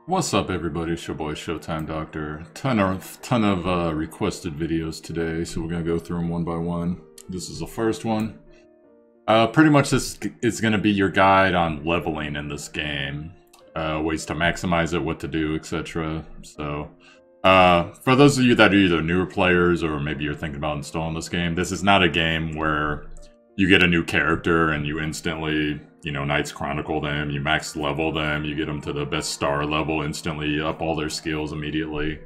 What's up, everybody? It's your boy Showtimedr. Ton of requested videos today, so we're gonna go through them one by one. This is the first one. Pretty much this is gonna be your guide on leveling in this game, ways to maximize it, what to do, etc. So, for those of you that are either newer players or maybe you're thinking about installing this game, this is not a game where you get a new character and you instantly, Knights Chronicle them, you max level them, you get them to the best star level, instantly up all their skills immediately.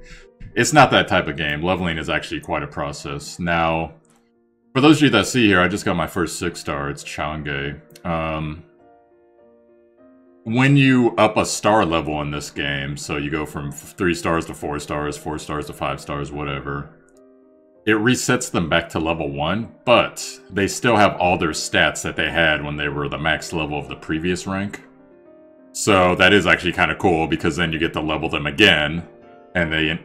It's not that type of game. Leveling is actually quite a process. Now, for those of you that see here, I just got my first 6-star, it's Chang'e. When you up a star level in this game, so you go from 3 stars to 4 stars, 4 stars to 5 stars, whatever, it resets them back to level 1, but they still have all their stats that they had when they were the max level of the previous rank. So that is actually kind of cool, because then you get to level them again, and they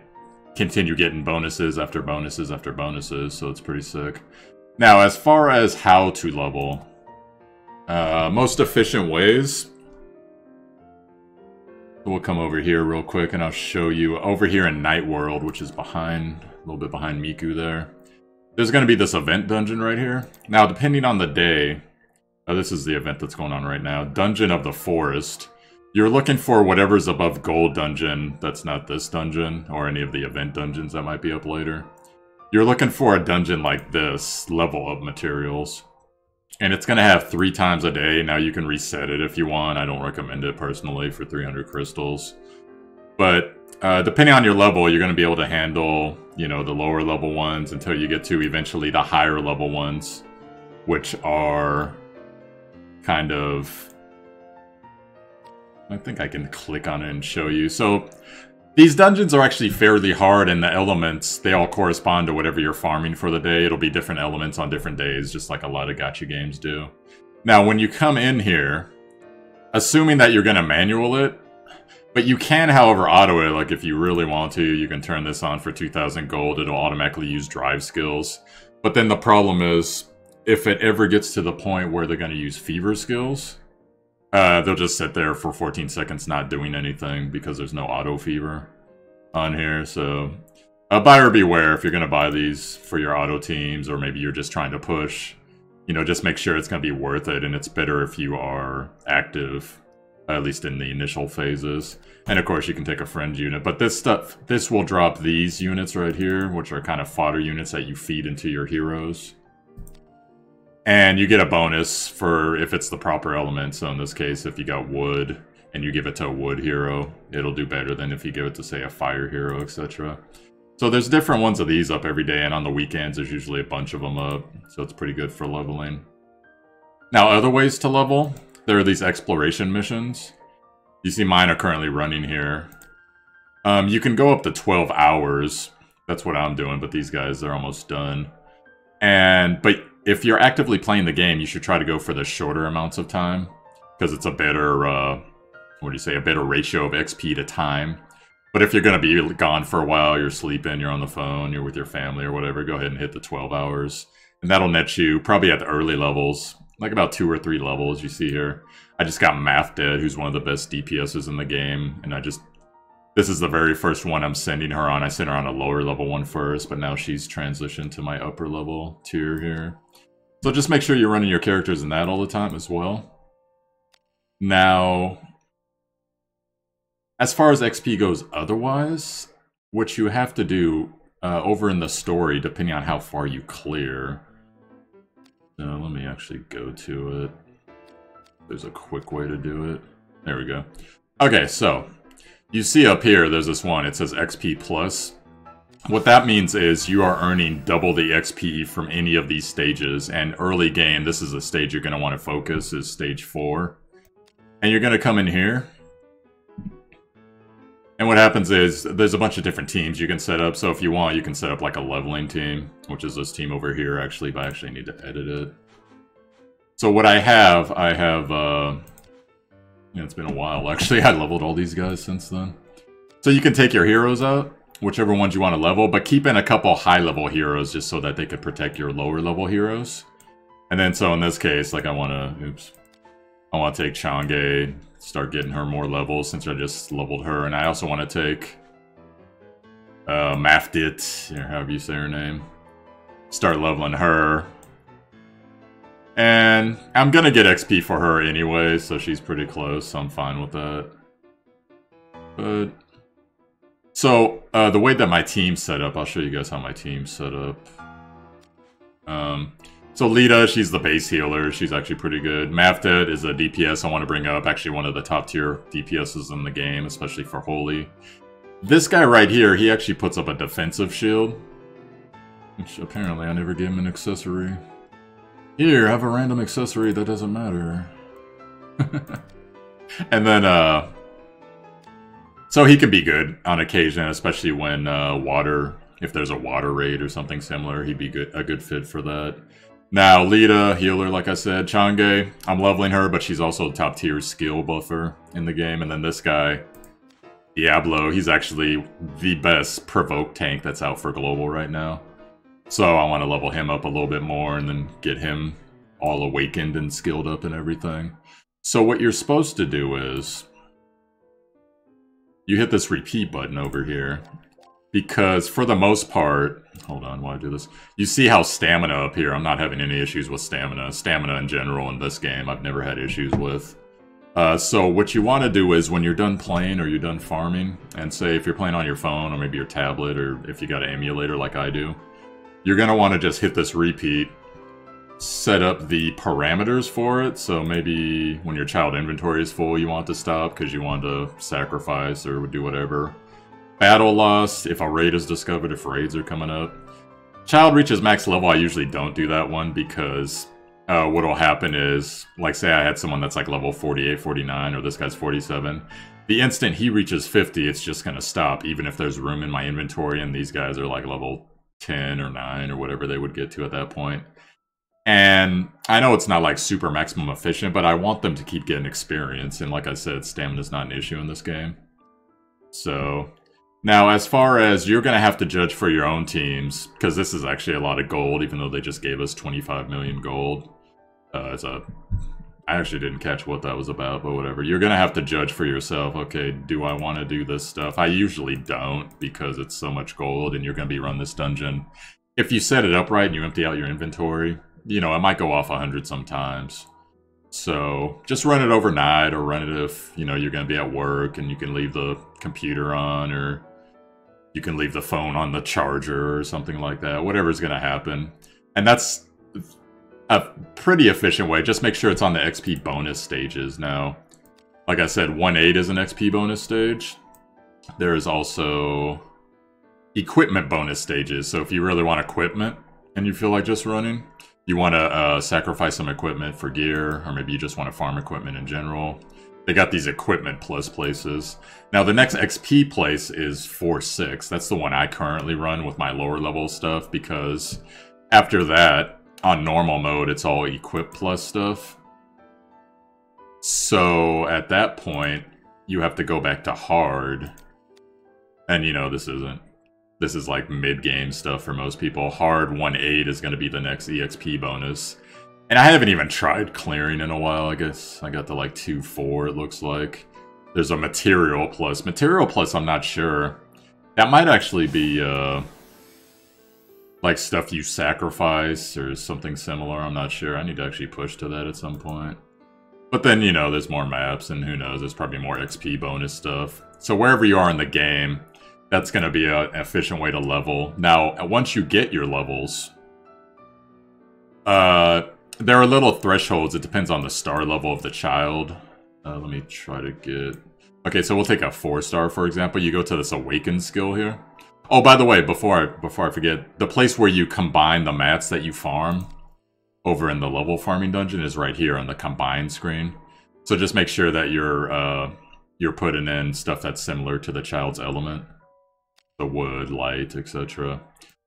continue getting bonuses after bonuses after bonuses, so it's pretty sick. Now, as far as how to level, most efficient ways, we'll come over here real quick and I'll show you over here in Night World, which is behind, a little bit behind Miku there. There's going to be this event dungeon right here. Now, depending on the day, this is the event that's going on right now, Dungeon of the Forest. You're looking for whatever's above Gold Dungeon, that's not this dungeon, or any of the event dungeons that might be up later. You're looking for a dungeon like this, level up materials. And it's going to have 3 times a day. Now you can reset it if you want. I don't recommend it personally for 300 crystals. But depending on your level, you're going to be able to handle, the lower level ones until you get to eventually the higher level ones, which are kind of... I think I can click on it and show you. So these dungeons are actually fairly hard, and the elements, they all correspond to whatever you're farming for the day. It'll be different elements on different days, just like a lot of gacha games do. Now, when you come in here, assuming that you're going to manual it, but you can, however, auto it. Like, if you really want to, you can turn this on for 2,000 gold. It'll automatically use drive skills. But then the problem is, if it ever gets to the point where they're going to use fever skills, they'll just sit there for 14 seconds not doing anything because there's no auto fever on here. So, buyer beware if you're going to buy these for your auto teams, or maybe you're just trying to push. Just make sure it's going to be worth it, and it's better if you are active, at least in the initial phases. And of course, you can take a friend unit. But this will drop these units right here, which are kind of fodder units that you feed into your heroes. And you get a bonus for if it's the proper element. So in this case, if you got wood and you give it to a wood hero, it'll do better than if you give it to, say, a fire hero, etc. So there's different ones of these up every day, and on the weekends there's usually a bunch of them up. So it's pretty good for leveling. Now, other ways to level, there are these exploration missions. You see mine are currently running here. You can go up to 12 hours. That's what I'm doing, but these guys, they're almost done. But if you're actively playing the game, you should try to go for the shorter amounts of time, because it's a better, a better ratio of XP to time. But if you're going to be gone for a while, you're sleeping, you're on the phone, you're with your family or whatever, go ahead and hit the 12 hours. And that'll net you, probably at the early levels, like about 2 or 3 levels you see here. I just got Math Dead, who's one of the best DPSs in the game, and this is the very first one I'm sending her on. I sent her on a lower level one first, but now she's transitioned to my upper level tier here. So just make sure you're running your characters in that all the time as well. Now, as far as XP goes otherwise, what you have to do over in the story, depending on how far you clear. Let me actually go to it. There's a quick way to do it. There we go. Okay, so you see up here, there's this one. It says XP plus. What that means is you are earning double the XP from any of these stages. And early game, this is a stage you're going to want to focus, is stage 4. And you're going to come in here. And what happens is, there's a bunch of different teams you can set up. So if you want, you can set up like a leveling team, which is this team over here actually, but I actually need to edit it. So what I have, it's been a while actually. I leveled all these guys since then. So you can take your heroes out, whichever ones you want to level, but keep in a couple high-level heroes just so that they could protect your lower-level heroes. And then, so in this case, like I want to take Chang'e, start getting her more levels since I just leveled her. And I also want to take Mafdit, or however you say her name. Start leveling her. And I'm going to get XP for her anyway, so she's pretty close, so I'm fine with that. But... So, the way that my team's set up, I'll show you guys how my team's set up. So Lita, she's the base healer. She's actually pretty good. Mafdit is a DPS I want to bring up. Actually, one of the top tier DPSs in the game, especially for Holy. This guy right here, he actually puts up a defensive shield. Which apparently I never gave him an accessory. Here, have a random accessory that doesn't matter. And then, so he can be good on occasion, especially when water, if there's a water raid or something similar, he'd be a good fit for that. Now, Lita, healer, like I said. Change, I'm leveling her, but she's also a top tier skill buffer in the game. And then this guy, Diablo, he's actually the best provoke tank that's out for global right now. So I want to level him up a little bit more and then get him all awakened and skilled up and everything. So what you're supposed to do is you hit this repeat button over here. Because for the most part, hold on while I do this, you see how stamina up here, I'm not having any issues with stamina. Stamina in general in this game, I've never had issues with. So what you want to do is when you're done playing or you're done farming, and say if you're playing on your phone or maybe your tablet or if you got an emulator like I do, you're going to want to just hit this repeat, set up the parameters for it. So maybe when your child inventory is full, you want to stop because you want to sacrifice or do whatever. Battle loss, if a raid is discovered, if raids are coming up. Child reaches max level, I usually don't do that one because what'll happen is, like say I had someone that's like level 48, 49, or this guy's 47. The instant he reaches 50, it's just going to stop, even if there's room in my inventory and these guys are like level 10 or 9 or whatever they would get to at that point. And I know it's not like super maximum efficient, but I want them to keep getting experience. And like I said, stamina's not an issue in this game. So... Now, as far as you're going to have to judge for your own teams, because this is actually a lot of gold, even though they just gave us 25 million gold. I actually didn't catch what that was about, but whatever. You're going to have to judge for yourself. Okay, do I want to do this stuff? I usually don't, because it's so much gold, and you're going to be running this dungeon. If you set it up right and you empty out your inventory, you know, it might go off 100 sometimes. So, just run it overnight, or run it if, you know, you're going to be at work, and you can leave the computer on, or... You can leave the phone on the charger or something like that. Whatever's going to happen. And that's a pretty efficient way. Just make sure it's on the XP bonus stages. Now, like I said, 1.8 is an XP bonus stage. There is also equipment bonus stages. So if you really want equipment and you feel like just running, you want to sacrifice some equipment for gear, or maybe you just want to farm equipment in general. They got these equipment plus places. Now the next XP place is 4-6. That's the one I currently run with my lower level stuff, because after that, on normal mode, it's all equip plus stuff. So at that point, you have to go back to hard. And you know, this is like mid-game stuff for most people. Hard 1.8 is going to be the next EXP bonus. And I haven't even tried clearing in a while, I guess. I got to like 2.4, it looks like. There's a material plus. Material plus, I'm not sure. That might actually be, like stuff you sacrifice or something similar. I'm not sure. I need to actually push to that at some point. But then, you know, there's more maps, and who knows, there's probably more XP bonus stuff. So wherever you are in the game, that's going to be an efficient way to level. Now, once you get your levels, there are little thresholds. It depends on the star level of the child. Let me try to get... Okay, so we'll take a 4-star, for example. You go to this Awaken skill here. Oh, by the way, before I forget, the place where you combine the mats that you farm over in the level farming dungeon is right here on the combine screen. So just make sure that you're putting in stuff that's similar to the child's element. The wood, light, etc.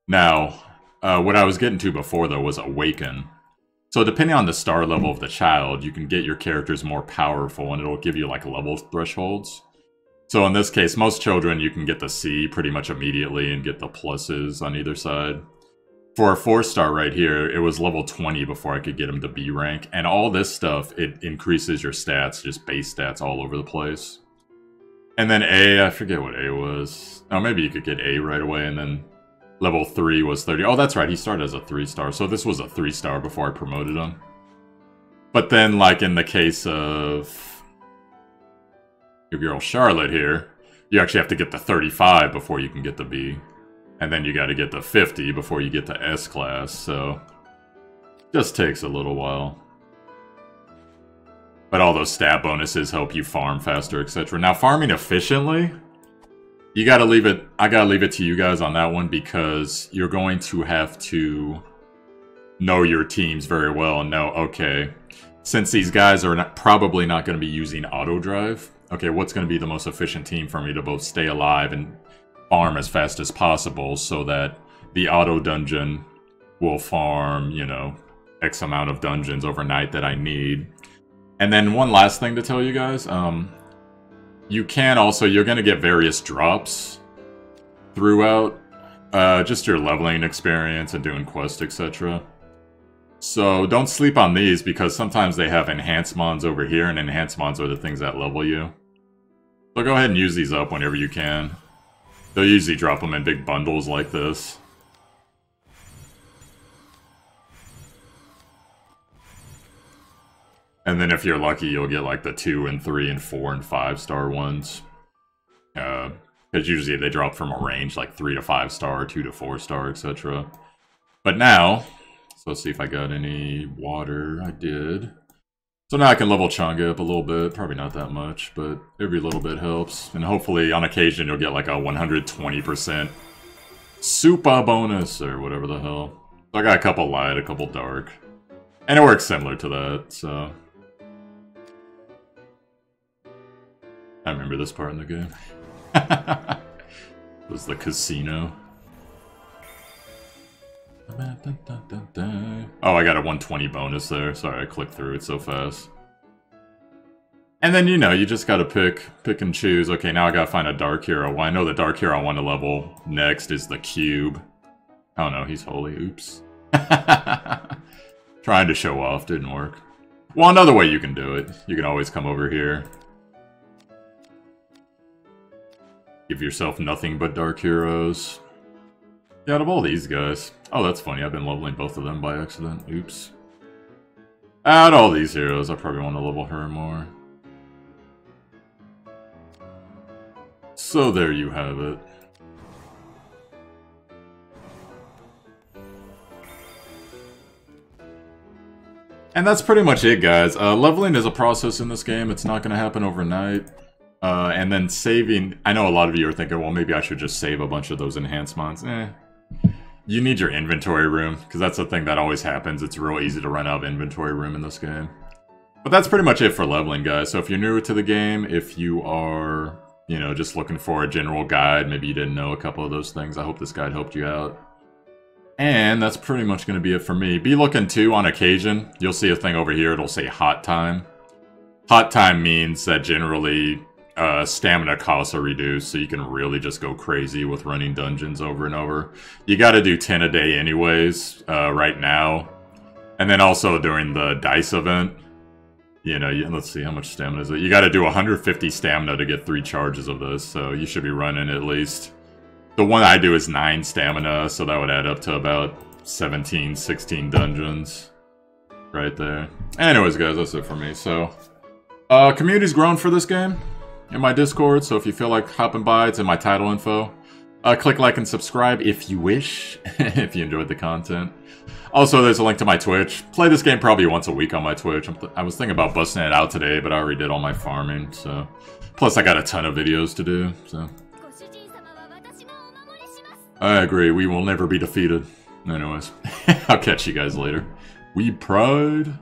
Now, what I was getting to before, though, was Awaken. So depending on the star level of the child, you can get your characters more powerful, and it'll give you like level thresholds. So in this case, most children, you can get the C pretty much immediately and get the pluses on either side. For a 4-star right here, it was level 20 before I could get him to B rank. And all this stuff, it increases your stats, just base stats all over the place. And then A, I forget what A was. Oh, maybe you could get A right away, and then level 3 was 30. Oh, that's right, he started as a 3-star, so this was a 3-star before I promoted him. But then, like in the case of your girl Charlotte here, you actually have to get the 35 before you can get the B. And then you gotta get the 50 before you get the S class, so just takes a little while. But all those stat bonuses help you farm faster, etc. Now, farming efficiently, you gotta leave it, I gotta leave it to you guys on that one, because you're going to have to know your teams very well and know, okay, since these guys are probably not going to be using auto drive, okay, what's going to be the most efficient team for me to both stay alive and farm as fast as possible so that the auto dungeon will farm, you know, X amount of dungeons overnight that I need. And then one last thing to tell you guys, you can also, you're going to get various drops throughout, just your leveling experience and doing quests, etc. So don't sleep on these, because sometimes they have enhanced mons over here, and enhanced mons are the things that level you. So go ahead and use these up whenever you can. They'll usually drop them in big bundles like this. And then if you're lucky, you'll get like the 2 and 3 and 4 and 5-star ones. Because usually they drop from a range like 3 to 5-star, 2 to 4-star, etc. But now, so let's see if I got any water. I did. So now I can level Changa up a little bit. Probably not that much, but every little bit helps. And hopefully, on occasion, you'll get like a 120% super bonus, or whatever the hell. So I got a couple light, a couple dark. And it works similar to that, so... I remember this part in the game. It was the casino. Oh, I got a 120 bonus there. Sorry, I clicked through it so fast. And then, you know, you just gotta pick and choose. Okay, now I gotta find a dark hero. Well, I know the dark hero I want to level next is the cube. Oh no, he's holy. Oops. Trying to show off, didn't work. Well, another way you can do it. You can always come over here. Give yourself nothing but dark heroes. Yeah, out of all these guys... Oh, that's funny. I've been leveling both of them by accident. Oops. Out of all these heroes, I probably want to level her more. So there you have it. And that's pretty much it, guys. Leveling is a process in this game. It's not going to happen overnight. And then saving... I know a lot of you are thinking, well, maybe I should just save a bunch of those enhanced mons. You need your inventory room, because that's the thing that always happens. It's real easy to run out of inventory room in this game. But that's pretty much it for leveling, guys. So if you're newer to the game, if you are, you know, just looking for a general guide, maybe you didn't know a couple of those things, I hope this guide helped you out. And that's pretty much going to be it for me. Be looking, too, on occasion. You'll see a thing over here. It'll say hot time. Hot time means that generally... stamina costs are reduced, so you can really just go crazy with running dungeons over and over. You gotta do 10 a day anyways, right now. And then also during the dice event, you know, let's see, how much stamina is it? You gotta do 150 stamina to get 3 charges of this, so you should be running at least... The one I do is 9 stamina, so that would add up to about 17, 16 dungeons. Right there. Anyways, guys, that's it for me, so... community's grown for this game in my Discord, so if you feel like hopping by, it's in my title info. Click like and subscribe if you wish, if you enjoyed the content. Also, there's a link to my Twitch. Play this game probably once a week on my Twitch. I was thinking about busting it out today, but I already did all my farming, so... Plus, I got a ton of videos to do, so... I agree, we will never be defeated. Anyways, I'll catch you guys later. We pride...